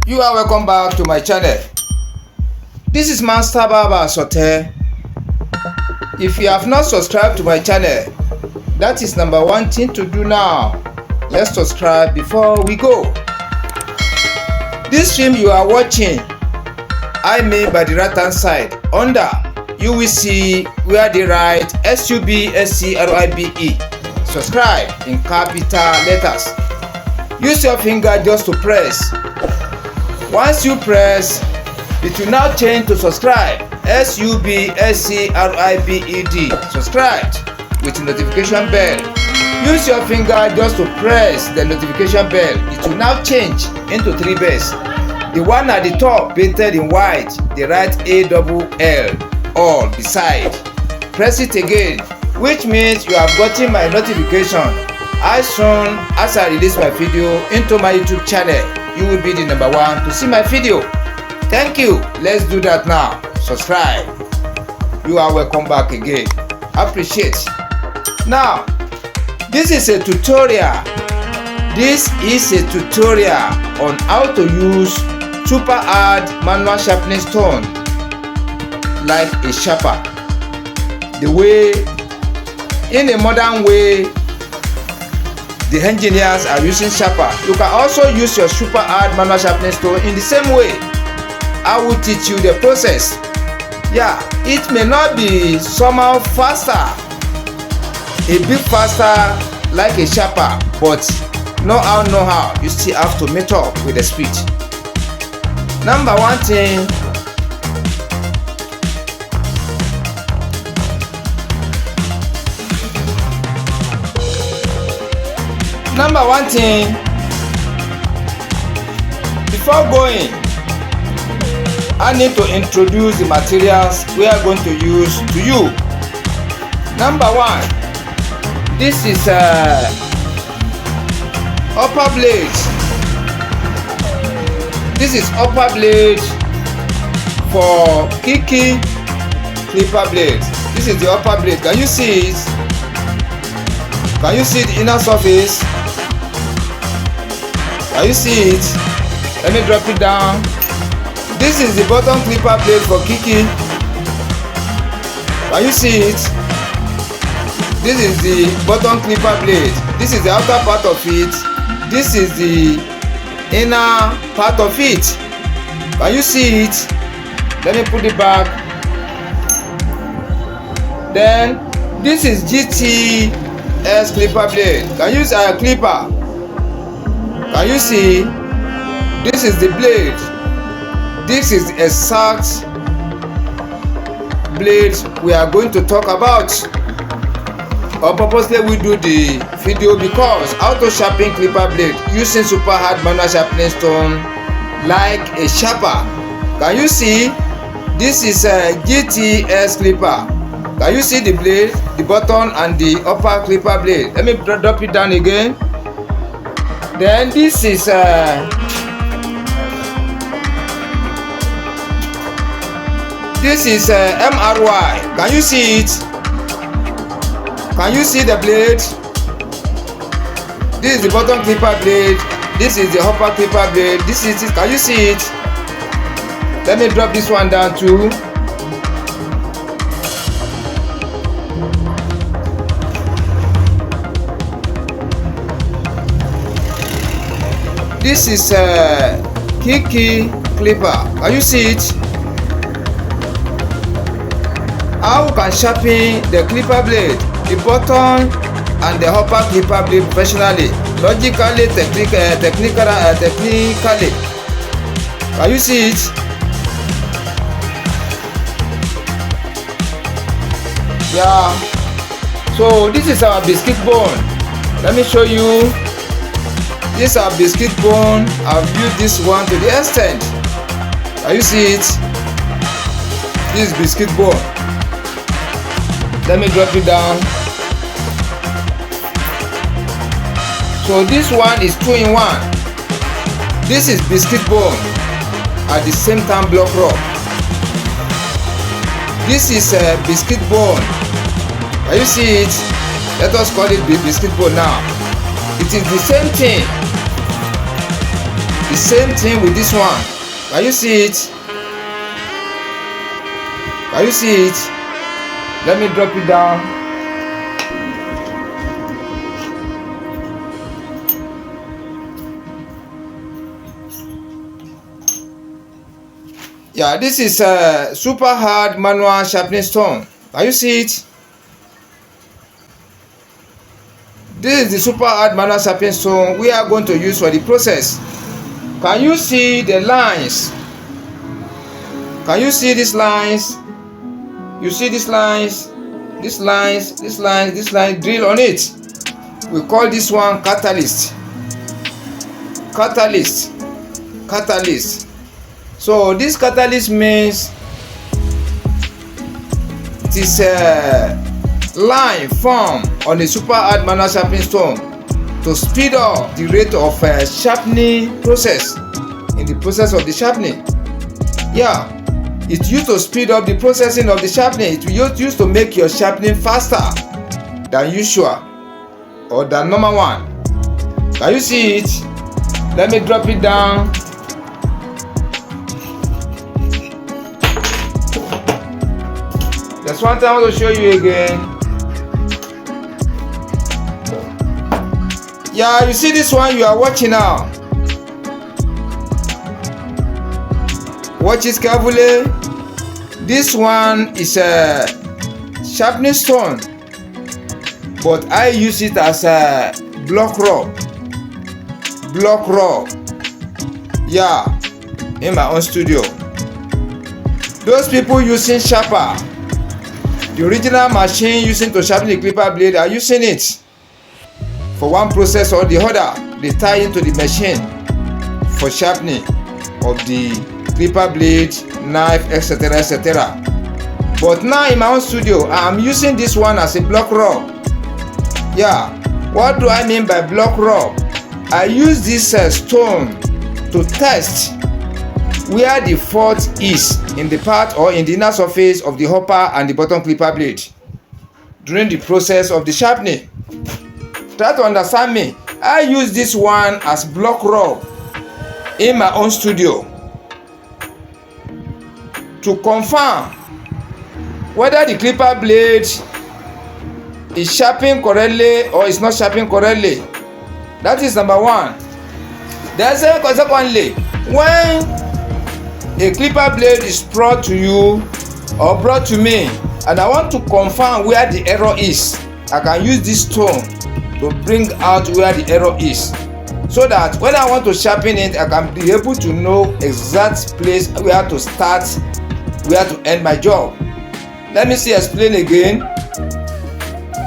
You are welcome back to my channel. This is Master Barber Sote. If you have not subscribed to my channel, that is number one thing to do now. Let's subscribe before we go. This film you are watching, I made by the right hand side. Under, you will see where they write SUBSCRIBE. Subscribe in capital letters. Use your finger just to press. Once you press, it will now change to subscribe. SUBSCRIBED. Subscribed with the notification bell. Use your finger just to press the notification bell. It will now change into 3 bells. The one at the top painted in white, they write ALL, all beside. Press it again, which means you have gotten my notification. As soon as I release my video into my YouTube channel, you will be the number one to see my video. Thank you. Let's do that now. Subscribe. You are welcome back again. Appreciate. Now, this is a tutorial. This is a tutorial on how to use super hard manual sharpening stone like a sharper. The way, in a modern way, the engineers are using sharper. You can also use your super hard manual sharpening stone in the same way. I will teach you the process. Yeah, it may not be somehow faster, a bit faster like a sharper, but know how, you still have to meet up with the speed. Number one thing, before going, I need to introduce the materials we are going to use to you. Number one, this is upper blade. This is upper blade for kicking clipper blade. This is the upper blade. Can you see it? Can you see the inner surface? Can you see it? Let me drop it down. This is the bottom clipper blade for kicking. Can you see it? This is the bottom clipper blade. This is the outer part of it. This is the inner part of it. Can you see it? Let me put it back. Then this is GTS clipper blade. Can you use a clipper? Can you see? This is the blade. This is the exact blade we are going to talk about. Or purposely we do the video because how to sharpen clipper blade using super hard manual sharpening stone like a sharper. Can you see? This is a GTS clipper. Can you see the blade, the bottom and the upper clipper blade? Let me drop it down again. Then this is MRY. Can you see it? Can you see the blade? This is the bottom clipper blade. This is the upper clipper blade. This is it. Can you see it? Let me drop this one down too. This is a Kiki clipper. Can you see it? How we can sharpen the clipper blade, the bottom and the upper clipper blade professionally, logically, technically. Can you see it? Yeah. So this is our biscuit bone. Let me show you. This is our biscuit bone. I've used this one to the extent. Can you see it? This is biscuit bone. Let me drop it down. So this one is 2-in-1. This is biscuit bone at the same time block rock. This is a biscuit bone. Can you see it? Let us call it biscuit bone now. It is the same thing. The same thing with this one. Can you see it? Can you see it? Let me drop it down. Yeah, this is a super hard manual sharpening stone. Can you see it? This is the super hard manual sharpening stone we are going to use for the process. Can you see the lines? Can you see these lines? You see these lines? These lines, these lines, this line drill on it. We call this one catalyst. Catalyst. Catalyst. So this catalyst means it is a line formed on a super hard manual sharpening stone to speed up the rate of sharpening process in the process of the sharpening. Yeah, it's used to speed up the processing of the sharpening. It's used to make your sharpening faster than usual or than normal one. Can you see it? Let me drop it down. There's one thing I want to show you again. Yeah, you see this one you are watching now. Watch it carefully. This one is a sharpening stone, but I use it as a block rub. Block rub. Yeah, in my own studio. Those people using sharper, the original machine using to sharpen the clipper blade, are using it for one process or the other. They tie into the machine for sharpening of the clipper blade, knife, etc, etc. But now in my own studio, I'm using this one as a block rub. Yeah, what do I mean by block rub? I use this stone to test where the fault is in the part or in the inner surface of the hopper and the bottom clipper blade during the process of the sharpening. Try to understand me. I use this one as block rub in my own studio to confirm whether the clipper blade is sharpening correctly or is not sharpening correctly. That is number one. Then secondly, when a clipper blade is brought to you or brought to me and I want to confirm where the error is, I can use this stone to bring out where the error is, so that when I want to sharpen it, I can be able to know exact place where to start, where to end my job. Let me explain again.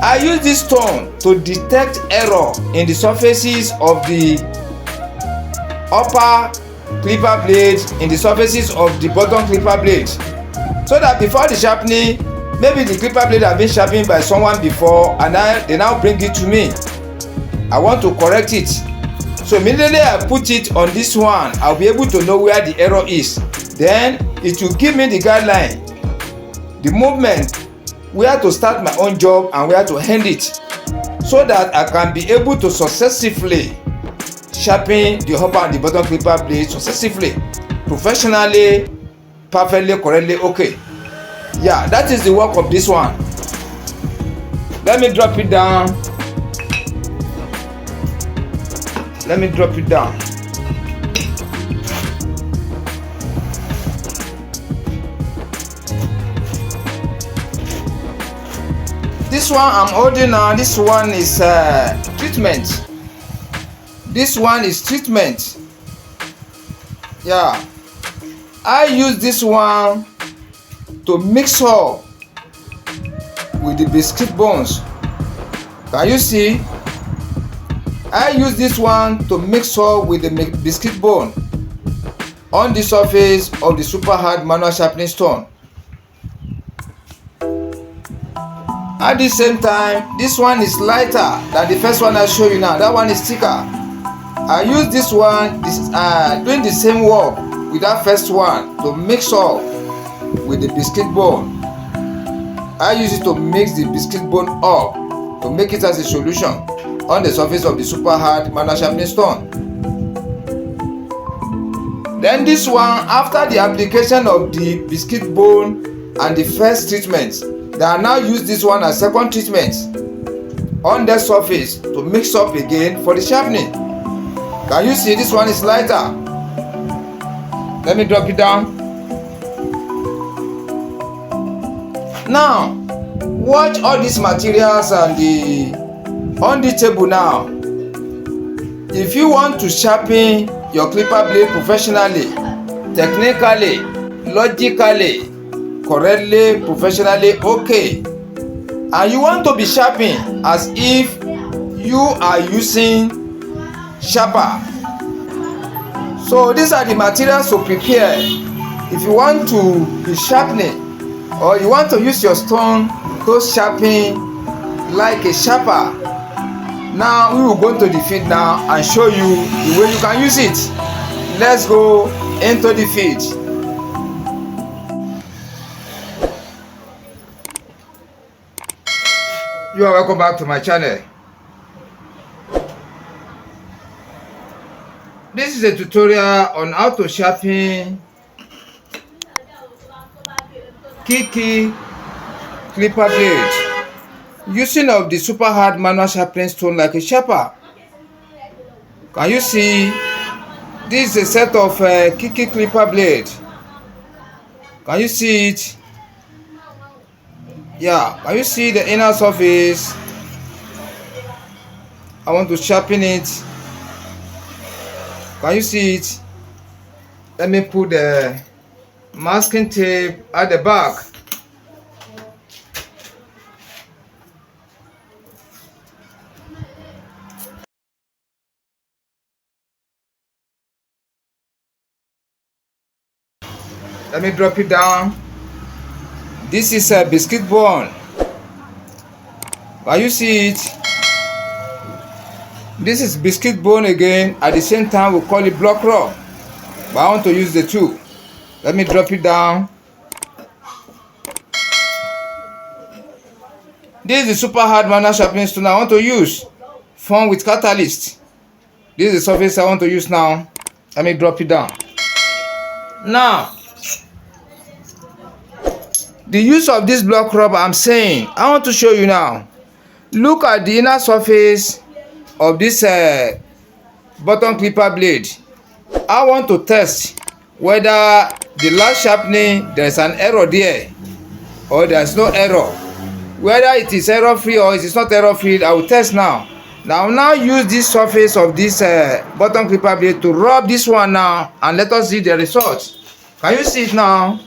I use this stone to detect error in the surfaces of the upper clipper blade, in the surfaces of the bottom clipper blade, so that before the sharpening, maybe the clipper blade has been sharpened by someone before and they now bring it to me. I want to correct it. So immediately I put it on this one, I'll be able to know where the error is. Then it will give me the guideline, the movement, where to start my own job and where to end it, so that I can be able to successfully sharpen the hopper and the bottom clipper blade successfully, professionally, perfectly, correctly. Okay. Yeah, that is the work of this one. Let me drop it down. Let me drop it down. This one I'm holding now, this one is treatment. This one is treatment. Yeah, I use this one to mix up with the BISCUITE-Bones. Can you see? I use this one to mix up with the BISCUITE-Bone on the surface of the super hard manual sharpening stone. At the same time, this one is lighter than the first one I show you now. That one is thicker. I use this one doing the same work with that first one to mix up with the BISCUITE-Bone. I use it to mix the BISCUITE-Bone up to make it as a solution on the surface of the super hard manual sharpening stone. Then this one, after the application of the biscuit bone and the first treatment, they are now use this one as second treatment on the surface to mix up again for the sharpening. Can you see this one is lighter? Let me drop it down. Now watch all these materials and on the table now. If you want to sharpen your clipper blade professionally, technically, logically, correctly, professionally, okay, and you want to be sharpened as if you are using sharper, so these are the materials to prepare. If you want to be sharpening or you want to use your stone to sharpen like a sharper, now we will go into the field now and show you the way you can use it. Let's go into the field. You are welcome back to my channel. This is a tutorial on how to sharpen Kiki clipper blade using of the super hard manual sharpening stone like a sharper. Can you see? This is a set of Kiki clipper blade. Can you see it? Yeah, can you see the inner surface? I want to sharpen it. Can you see it? Let me put the masking tape at the back. Let me drop it down. This is a biscuit bone. Can you see it? This is biscuit bone again. At the same time, we call it block rub, but I want to use the two. Let me drop it down. This is the super hard manual sharpening stone I want to use, formed with catalyst. This is the surface I want to use now. Let me drop it down. Now, the use of this block rub I'm saying, I want to show you now. Look at the inner surface of this bottom clipper blade. I want to test whether the last sharpening there is an error there or there is no error. Whether it is error free or it is not error free, I will test now. Now use this surface of this bottom clipper blade to rub this one now, and let us see the result. Can you see it now?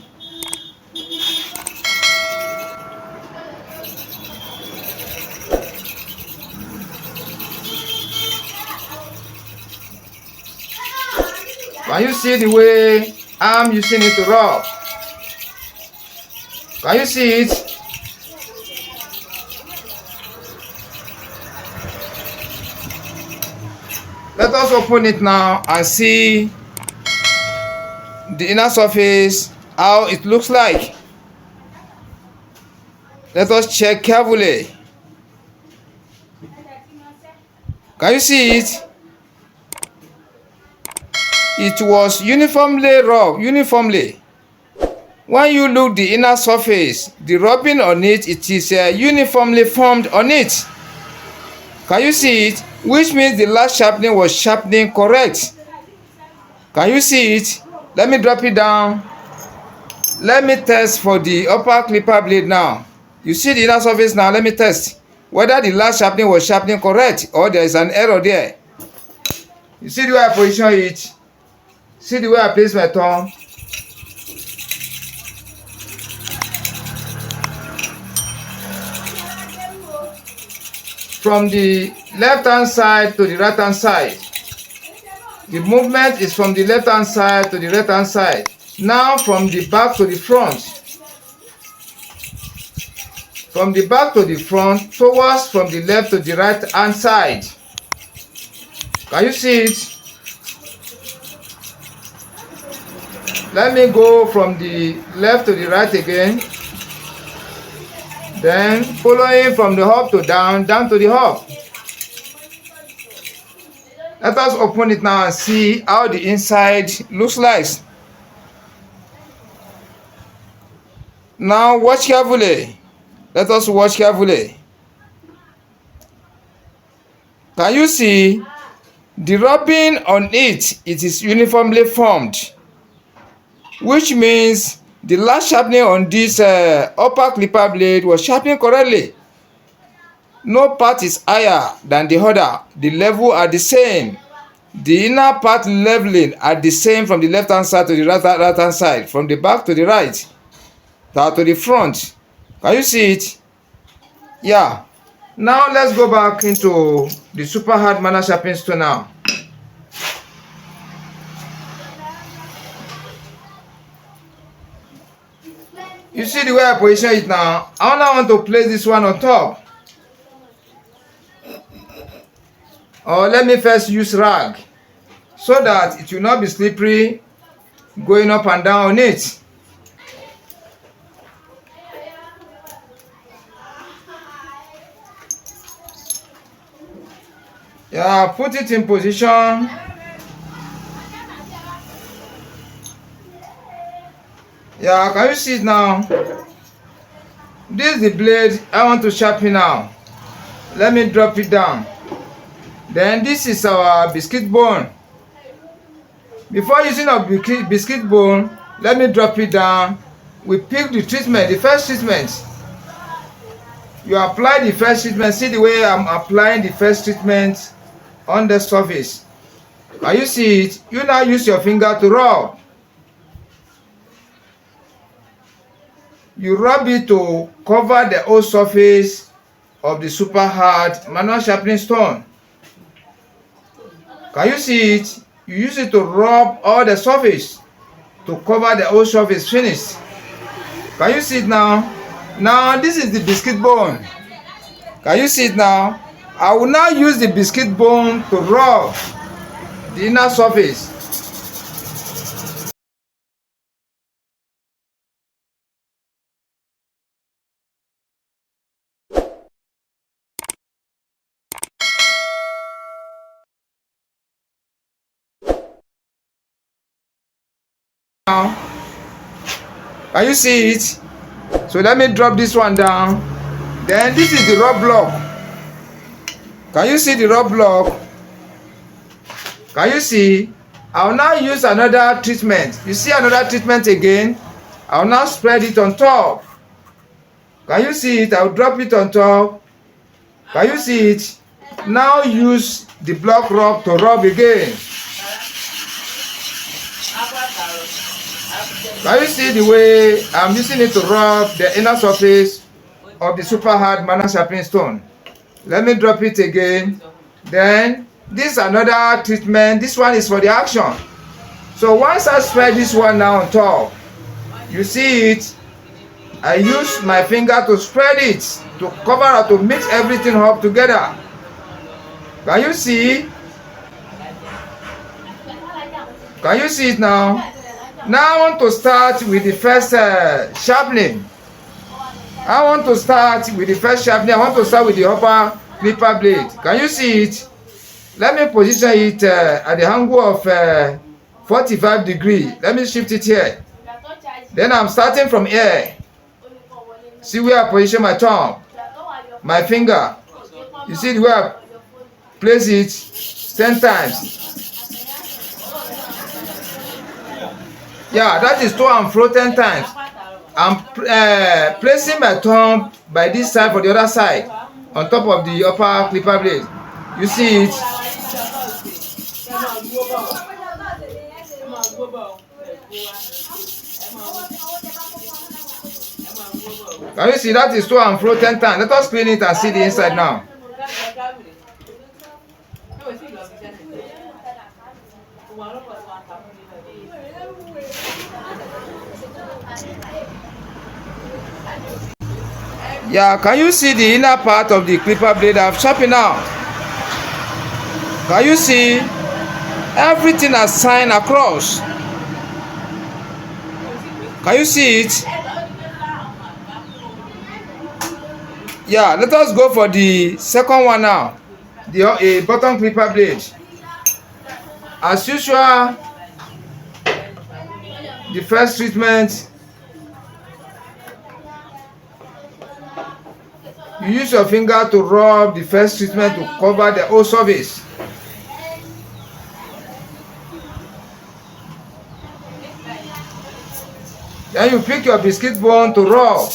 Can you see the way I'm using it to rub? Can you see it? Let us open it now and see the inner surface, how it looks like. Let us check carefully. Can you see it? It was uniformly rubbed, uniformly. When you look the inner surface, the rubbing on it, it is uniformly formed on it. Can you see it? Which means the last sharpening was sharpening correct. Can you see it? Let me drop it down. Let me test for the upper clipper blade now. You see the inner surface now. Let me test whether the last sharpening was sharpening correct or there is an error there. You see the way I position it? See the way I place my thumb? From the left hand side to the right hand side. The movement is from the left hand side to the right hand side. Now from the back to the front. From the back to the front, towards from the left to the right hand side. Can you see it? Let me go from the left to the right again. Then following from the up to down, down to the up. Let us open it now and see how the inside looks like. Now watch carefully. Let us watch carefully. Can you see the rubbing on it? It is uniformly formed, which means the last sharpening on this upper clipper blade was sharpened correctly. No part is higher than the other. The level are the same. The inner part leveling are the same from the left hand side to the right hand side, from the back to the right, to the front. Can you see it? Yeah. Now let's go back into the super hard manual sharpening stone now. You see the way I position it now? I now want to place this one on top. Or let me first use rag so that it will not be slippery going up and down on it. Yeah, put it in position. Yeah, can you see it now? This is the blade I want to sharpen now. Let me drop it down. Then this is our biscuit bone. Before using our biscuit bone, let me drop it down. We pick the treatment, the first treatment. You apply the first treatment. See the way I'm applying the first treatment on the surface. Can you see it? You now use your finger to rub. You rub it to cover the whole surface of the super hard manual sharpening stone. Can you see it? You use it to rub all the surface to cover the whole surface finished. Can you see it now? Now this is the biscuit bone. Can you see it now? I will now use the biscuit bone to rub the inner surface. Now, can you see it? So let me drop this one down. Then this is the rub block. Can you see the rub block? Can you see? I'll now use another treatment. You see another treatment again? I'll now spread it on top. Can you see it? I'll drop it on top. Can you see it? Now use the block rub to rub again. Can you see the way I'm using it to rub the inner surface of the super hard manual sharpening stone? Let me drop it again. Then this is another treatment. This one is for the action. So once I spread this one now on top, you see it, I use my finger to spread it, to cover or to mix everything up together. Can you see? Can you see it now? Now I want to start with the first sharpening. I want to start with the upper clipper blade. Can you see it? Let me position it at the angle of 45 degrees. Let me shift it here. Then I'm starting from here. See where I position my thumb, my finger. You see the way I place it 10 times. Yeah, that is to and fro 10 times. I'm placing my thumb by this side for the other side on top of the upper clipper blade. You see it? Can you see that is to and fro 10 times? Let us clean it and see the inside now. Yeah, can you see the inner part of the clipper blade I've sharpened now? Can you see? Everything has signed across. Can you see it? Yeah, let us go for the second one now. The bottom clipper blade. As usual, the first treatment, you use your finger to rub the first treatment to cover the whole surface. Then you pick your biscuit bone to rub.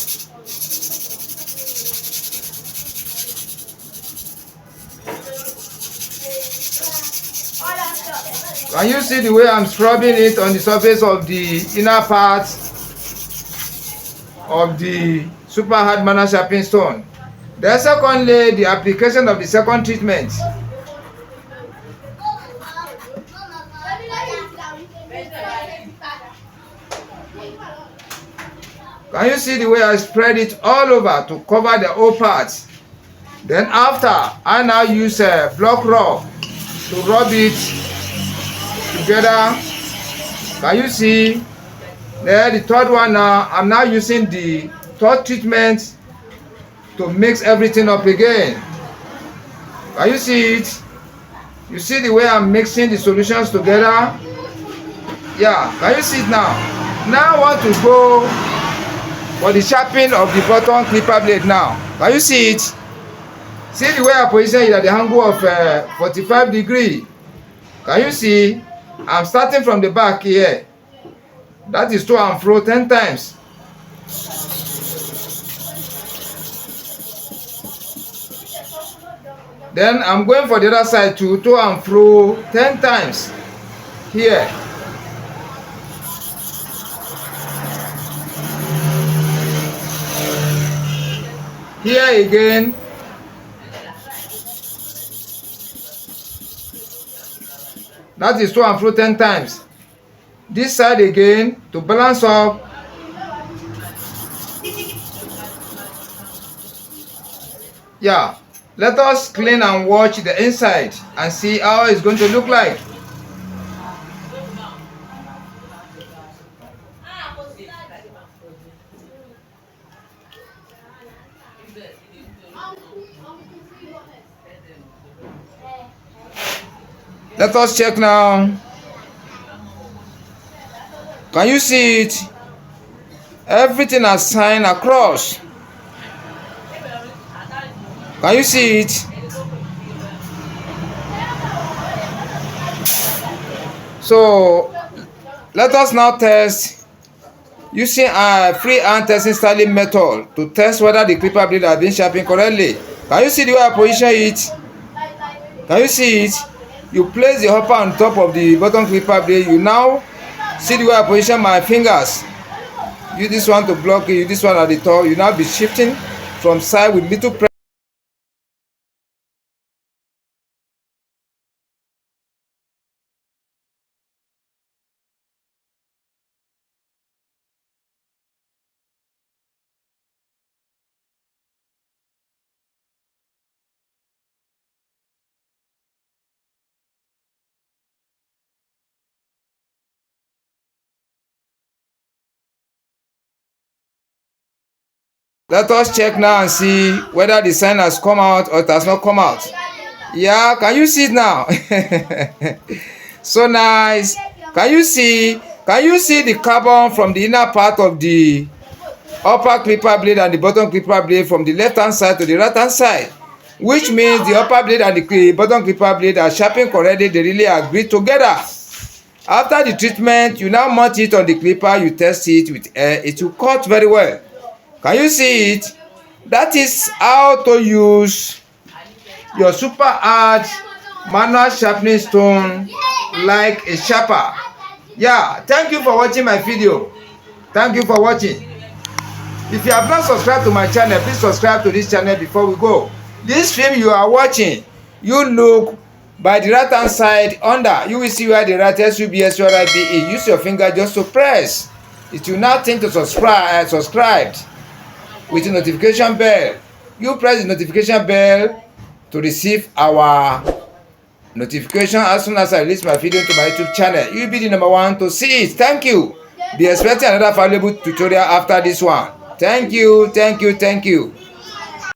Can you see the way I'm scrubbing it on the surface of the inner part of the super hard manual sharpening stone? Then secondly, the application of the second treatment. Can you see the way I spread it all over to cover the whole part? Then after, I now use a block rub to rub it together. Can you see? Then the third one now, I'm now using the third treatment to mix everything up again. Can you see it? You see the way I'm mixing the solutions together? Yeah, can you see it now? Now I want to go for the sharpening of the bottom clipper blade now. Can you see it? See the way I position it at the angle of 45 degrees. Can you see? I'm starting from the back here. That is to and fro 10 times. Then I'm going for the other side to and fro 10 times. Here. Here again. That is to and fro 10 times. This side again to balance up. Yeah. Let us clean and watch the inside and see how it's going to look like. Let us check now. Can you see it? Everything has signed across. Can you see it? So let us now test using a freehand testing styling method to test whether the clipper blade has been sharpened correctly. Can you see the way I position it? Can you see it? You place the hopper on top of the bottom clipper blade. You now see the way I position my fingers. Use this one to block it, use this one at the top. You now be shifting from side with little pressure. Let us check now and see whether the sign has come out or it has not come out. Yeah, can you see it now? So nice. Can you see the carbon from the inner part of the upper clipper blade and the bottom clipper blade from the left hand side to the right hand side? Which means the upper blade and the bottom clipper blade are sharpened correctly. They really agree together. After the treatment, you now mount it on the clipper. You test it with air. It will cut very well. Can you see it? That is how to use your super hard manual sharpening stone like a sharper. Yeah, thank you for watching my video. Thank you for watching. If you have not subscribed to my channel, please subscribe to this channel before we go. This film you are watching, you look by the right hand side under. You will see where the right SUBSURIBE. Use your finger just to press. It will now think to subscribed with the notification bell. You press the notification bell to receive our notification as soon as I release my video to my YouTube channel. You'll be the number one to see it. Thank you. Be expecting another valuable tutorial after this one. Thank you.